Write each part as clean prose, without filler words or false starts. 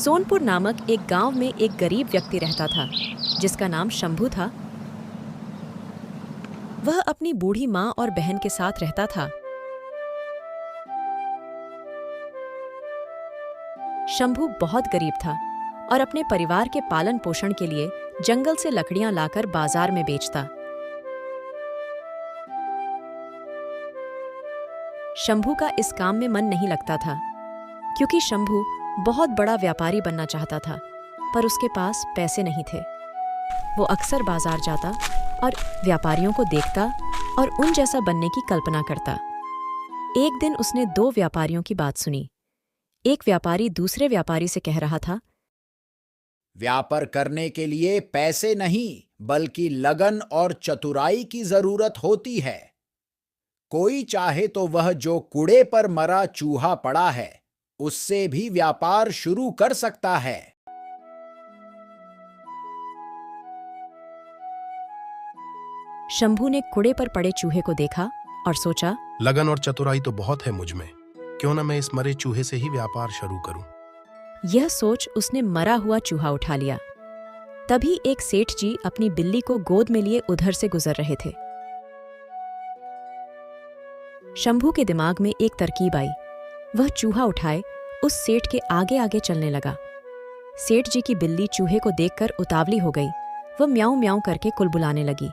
सोनपुर नामक एक गांव में एक गरीब व्यक्ति रहता था जिसका नाम शंभू था। वह अपनी बूढ़ी माँ और बहन के साथ रहता था। शंभू बहुत गरीब था और अपने परिवार के पालन पोषण के लिए जंगल से लकड़ियां लाकर बाजार में बेचता। शंभू का इस काम में मन नहीं लगता था क्योंकि शंभू बहुत बड़ा व्यापारी बनना चाहता था, पर उसके पास पैसे नहीं थे। वो अक्सर बाजार जाता और व्यापारियों को देखता और उन जैसा बनने की कल्पना करता। एक दिन उसने दो व्यापारियों की बात सुनी। एक व्यापारी दूसरे व्यापारी से कह रहा था, व्यापार करने के लिए पैसे नहीं बल्कि लगन और चतुराई की जरूरत होती है। कोई चाहे तो वह जो कूड़े पर मरा चूहा पड़ा है उससे भी व्यापार शुरू कर सकता है। शंभू ने कूड़े पर पड़े चूहे को देखा और सोचा, लगन और चतुराई तो बहुत है मुझ में, क्यों ना मैं इस मरे चूहे से ही व्यापार शुरू करूं। यह सोच उसने मरा हुआ चूहा उठा लिया। तभी एक सेठ जी अपनी बिल्ली को गोद में लिए उधर से गुजर रहे थे। शंभू के दिमाग में एक तरकीब आई। वह चूहा उठाए उस सेठ के आगे आगे चलने लगा। सेठ जी की बिल्ली चूहे को देखकर उतावली हो गई। वह म्याऊं म्याऊं करके कुलबुलाने लगी।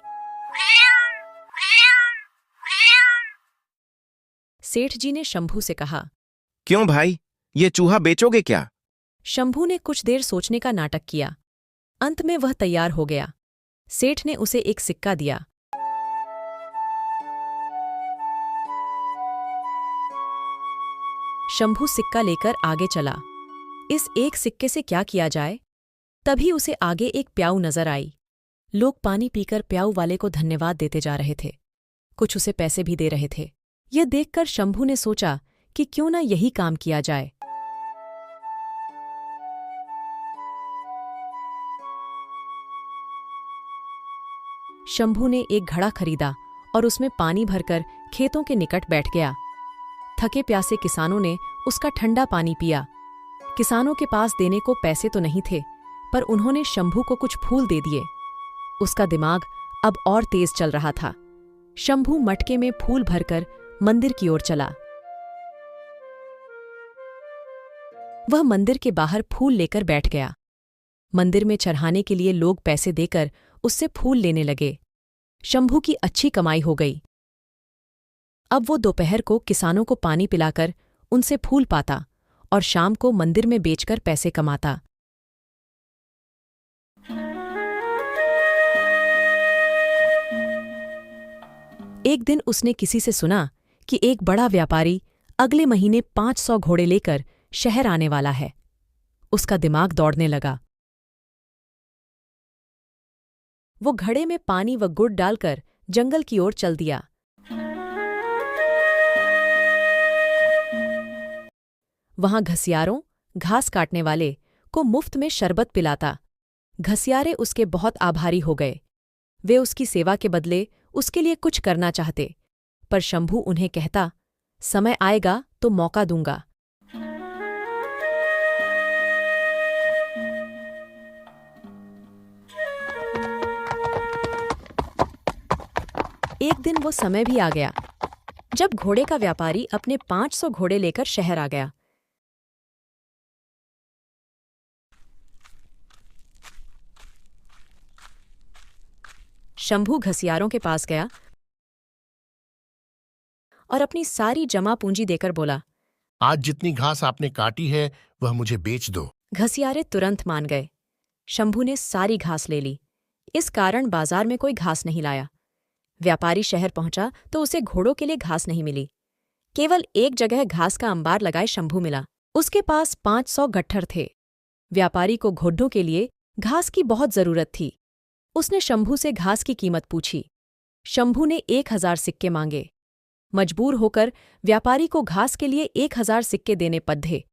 सेठ जी ने शंभू से कहा, क्यों भाई, ये चूहा बेचोगे क्या? शंभू ने कुछ देर सोचने का नाटक किया। अंत में वह तैयार हो गया। सेठ ने उसे एक सिक्का दिया। शंभू सिक्का लेकर आगे चला। इस एक सिक्के से क्या किया जाए? तभी उसे आगे एक प्याऊ नजर आई। लोग पानी पीकर प्याऊ वाले को धन्यवाद देते जा रहे थे। कुछ उसे पैसे भी दे रहे थे। यह देखकर शंभू ने सोचा कि क्यों ना यही काम किया जाए। शंभू ने एक घड़ा खरीदा और उसमें पानी भरकर खेतों के निकट बैठ गया। थके प्यासे किसानों ने उसका ठंडा पानी पिया। किसानों के पास देने को पैसे तो नहीं थे, पर उन्होंने शंभू को कुछ फूल दे दिए। उसका दिमाग अब और तेज चल रहा था। शंभू मटके में फूल भरकर मंदिर की ओर चला। वह मंदिर के बाहर फूल लेकर बैठ गया। मंदिर में चढ़ाने के लिए लोग पैसे देकर उससे फूल लेने लगे। शंभू की अच्छी कमाई हो गई। अब वो दोपहर को किसानों को पानी पिलाकर उनसे फूल पाता और शाम को मंदिर में बेचकर पैसे कमाता। एक दिन उसने किसी से सुना कि एक बड़ा व्यापारी अगले महीने 500 घोड़े लेकर शहर आने वाला है। उसका दिमाग दौड़ने लगा। वो घड़े में पानी व गुड़ डालकर जंगल की ओर चल दिया। वहां घसियारों, घास काटने वाले को मुफ्त में शरबत पिलाता। घसियारे उसके बहुत आभारी हो गए। वे उसकी सेवा के बदले उसके लिए कुछ करना चाहते, पर शंभू उन्हें कहता, समय आएगा तो मौका दूंगा। एक दिन वो समय भी आ गया जब घोड़े का व्यापारी अपने 500 घोड़े लेकर शहर आ गया। शंभू घसियारों के पास गया और अपनी सारी जमा पूंजी देकर बोला, आज जितनी घास आपने काटी है वह मुझे बेच दो। घसियारे तुरंत मान गए। शंभू ने सारी घास ले ली। इस कारण बाजार में कोई घास नहीं लाया। व्यापारी शहर पहुंचा तो उसे घोड़ों के लिए घास नहीं मिली। केवल एक जगह घास का अंबार लगाए शंभू मिला। उसके पास 500 गट्ठर थे। व्यापारी को घोड़ों के लिए घास की बहुत जरूरत थी। उसने शंभू से घास की कीमत पूछी। शंभू ने 1000 सिक्के मांगे। मजबूर होकर व्यापारी को घास के लिए 1000 सिक्के देने पड़े।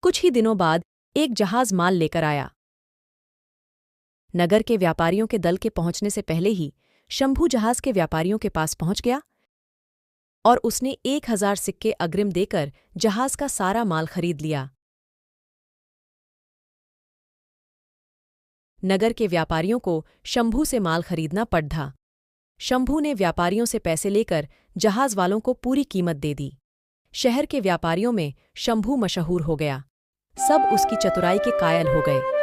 कुछ ही दिनों बाद एक जहाज माल लेकर आया। नगर के व्यापारियों के दल के पहुंचने से पहले ही शंभू जहाज के व्यापारियों के पास पहुंच गया और उसने 1000 सिक्के अग्रिम देकर जहाज का सारा माल खरीद लिया। नगर के व्यापारियों को शंभू से माल खरीदना पड़ा। शंभू ने व्यापारियों से पैसे लेकर जहाज वालों को पूरी कीमत दे दी। शहर के व्यापारियों में शंभू मशहूर हो गया। सब उसकी चतुराई के कायल हो गए।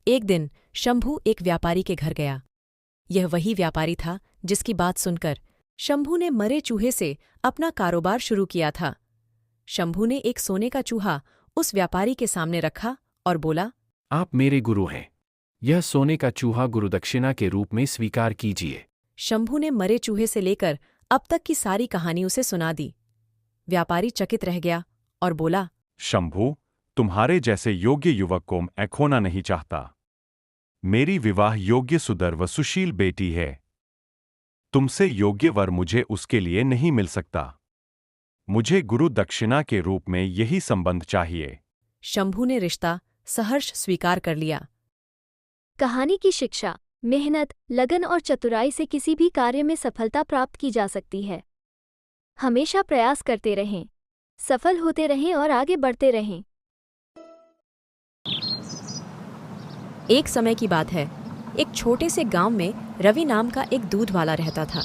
एक दिन शंभू एक व्यापारी के घर गया। यह वही व्यापारी था जिसकी बात सुनकर शंभू ने मरे चूहे से अपना कारोबार शुरू किया था। शंभू ने एक सोने का चूहा उस व्यापारी के सामने रखा और बोला, आप मेरे गुरु हैं। यह सोने का चूहा गुरुदक्षिणा के रूप में स्वीकार कीजिए। शंभू ने मरे चूहे से लेकर अब तक की सारी कहानी उसे सुना दी। व्यापारी चकित रह गया और बोला, शंभू, तुम्हारे जैसे योग्य युवक को मैं खोना नहीं चाहता। मेरी विवाह योग्य सुंदर व सुशील बेटी है। तुमसे योग्य वर मुझे उसके लिए नहीं मिल सकता। मुझे गुरु दक्षिणा के रूप में यही संबंध चाहिए। शंभू ने रिश्ता सहर्ष स्वीकार कर लिया। कहानी की शिक्षा: मेहनत, लगन और चतुराई से किसी भी कार्य में सफलता प्राप्त की जा सकती है। हमेशा प्रयास करते रहें, सफल होते रहें और आगे बढ़ते रहें। एक समय की बात है, एक छोटे से गांव में रवि नाम का एक दूध वाला रहता था।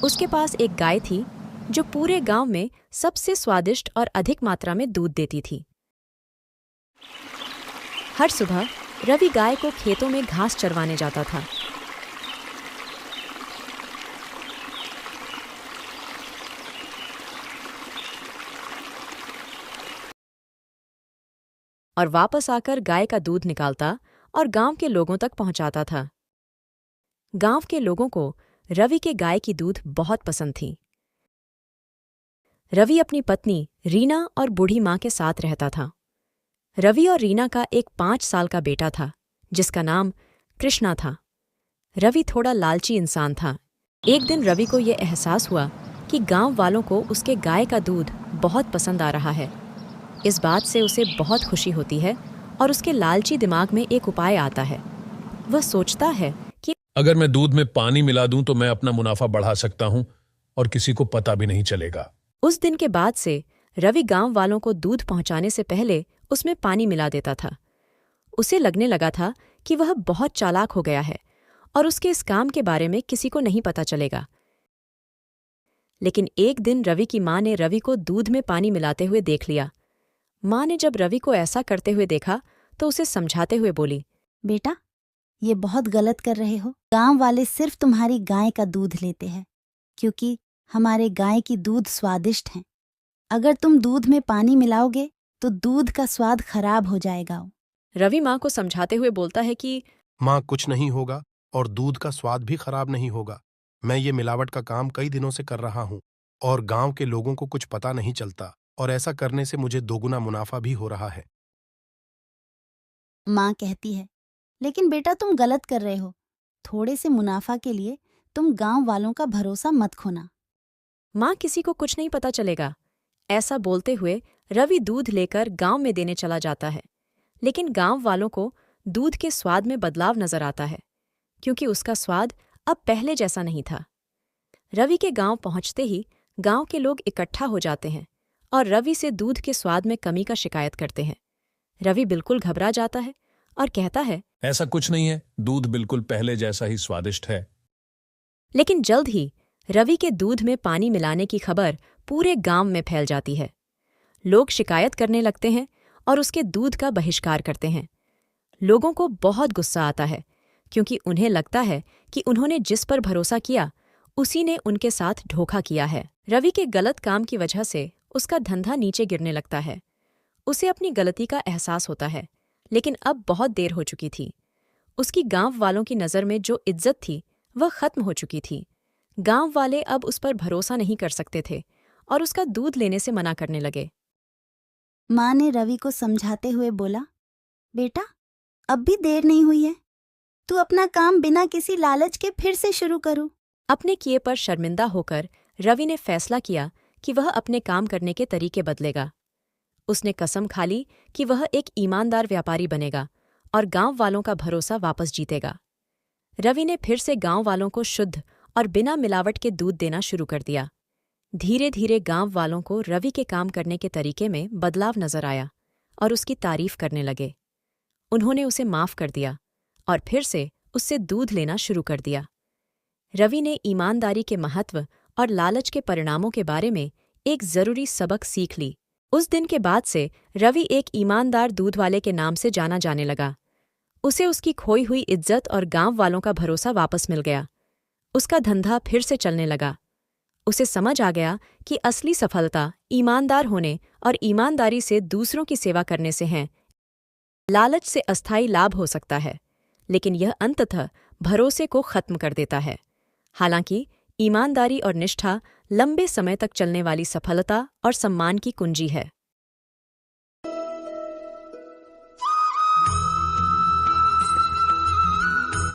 उसके पास एक गाय थी जो पूरे गांव में सबसे स्वादिष्ट और अधिक मात्रा में दूध देती थी। हर सुबह रवि गाय को खेतों में घास चरवाने जाता था। और वापस आकर गाय का दूध निकालता और गांव के लोगों तक पहुंचाता था। गांव के लोगों को रवि के गाय की दूध बहुत पसंद थी। रवि अपनी पत्नी रीना और बूढ़ी मां के साथ रहता था। रवि और रीना का एक 5 साल का बेटा था जिसका नाम कृष्णा था। रवि थोड़ा लालची इंसान था। एक दिन रवि को यह एहसास हुआ कि गांव वालों को उसके गाय का दूध बहुत पसंद आ रहा है। इस बात से उसे बहुत खुशी होती है और उसके लालची दिमाग में एक उपाय आता है। वह सोचता है कि अगर मैं दूध में पानी मिला दूं तो मैं अपना मुनाफा बढ़ा सकता हूं और किसी को पता भी नहीं चलेगा। उस दिन के बाद से रवि गांव वालों को दूध पहुंचाने से पहले उसमें पानी मिला देता था। उसे लगने लगा था कि वह बहुत चालाक हो गया है और उसके इस काम के बारे में किसी को नहीं पता चलेगा। लेकिन एक दिन रवि की मां ने रवि को दूध में पानी मिलाते हुए देख लिया। मां ने जब रवि को ऐसा करते हुए देखा तो उसे समझाते हुए बोली, बेटा, ये बहुत गलत कर रहे हो। गांव वाले सिर्फ तुम्हारी गाय का दूध लेते हैं क्योंकि हमारे गाय की दूध स्वादिष्ट है। अगर तुम दूध में पानी मिलाओगे तो दूध का स्वाद खराब हो जाएगा। रवि मां को समझाते हुए बोलता है कि माँ, कुछ नहीं होगा और दूध का स्वाद भी खराब नहीं होगा। मैं ये मिलावट का काम कई दिनों से कर रहा हूँ और गांव के लोगों को कुछ पता नहीं चलता और ऐसा करने से मुझे दोगुना मुनाफा भी हो रहा है। माँ कहती है, लेकिन बेटा तुम गलत कर रहे हो। थोड़े से मुनाफा के लिए तुम गांव वालों का भरोसा मत खोना। मां, किसी को कुछ नहीं पता चलेगा। ऐसा बोलते हुए रवि दूध लेकर गांव में देने चला जाता है। लेकिन गांव वालों को दूध के स्वाद में बदलाव नजर आता है क्योंकि उसका स्वाद अब पहले जैसा नहीं था। रवि के गांव पहुंचते ही गांव के लोग इकट्ठा हो जाते हैं और रवि से दूध के स्वाद में कमी का शिकायत करते हैं। रवि बिल्कुल घबरा जाता है और कहता है, ऐसा कुछ नहीं है, दूध बिल्कुल पहले जैसा ही स्वादिष्ट है। लेकिन जल्द ही रवि के दूध में पानी मिलाने की खबर पूरे गांव में फैल जाती है। लोग शिकायत करने लगते हैं और उसके दूध का बहिष्कार करते हैं। लोगों को बहुत गुस्सा आता है क्योंकि उन्हें लगता है कि उन्होंने जिस पर भरोसा किया उसी ने उनके साथ धोखा किया है। रवि के गलत काम की वजह से उसका धंधा नीचे गिरने लगता है। उसे अपनी गलती का एहसास होता है, लेकिन अब बहुत देर हो चुकी थी। उसकी गांव वालों की नज़र में जो इज्जत थी वह खत्म हो चुकी थी। गांव वाले अब उस पर भरोसा नहीं कर सकते थे और उसका दूध लेने से मना करने लगे। माँ ने रवि को समझाते हुए बोला, बेटा, अब भी देर नहीं हुई है। तू अपना काम बिना किसी लालच के फिर से शुरू करो। अपने किए पर शर्मिंदा होकर रवि ने फैसला किया कि वह अपने काम करने के तरीके बदलेगा। उसने कसम खा ली कि वह एक ईमानदार व्यापारी बनेगा और गांव वालों का भरोसा वापस जीतेगा। रवि ने फिर से गांव वालों को शुद्ध और बिना मिलावट के दूध देना शुरू कर दिया। धीरे धीरे गांव वालों को रवि के काम करने के तरीके में बदलाव नजर आया और उसकी तारीफ करने लगे। उन्होंने उसे माफ कर दिया और फिर से उससे दूध लेना शुरू कर दिया। रवि ने ईमानदारी के महत्व और लालच के परिणामों के बारे में एक जरूरी सबक सीख ली। उस दिन के बाद से रवि एक ईमानदार दूध वाले के नाम से जाना जाने लगा। उसे उसकी खोई हुई इज्जत और गांव वालों का भरोसा वापस मिल गया। उसका धंधा फिर से चलने लगा। उसे समझ आ गया कि असली सफलता ईमानदार होने और ईमानदारी से दूसरों की सेवा करने से है। लालच से अस्थायी लाभ हो सकता है, लेकिन यह अंततः भरोसे को खत्म कर देता है। हालांकि ईमानदारी और निष्ठा लंबे समय तक चलने वाली सफलता और सम्मान की कुंजी है।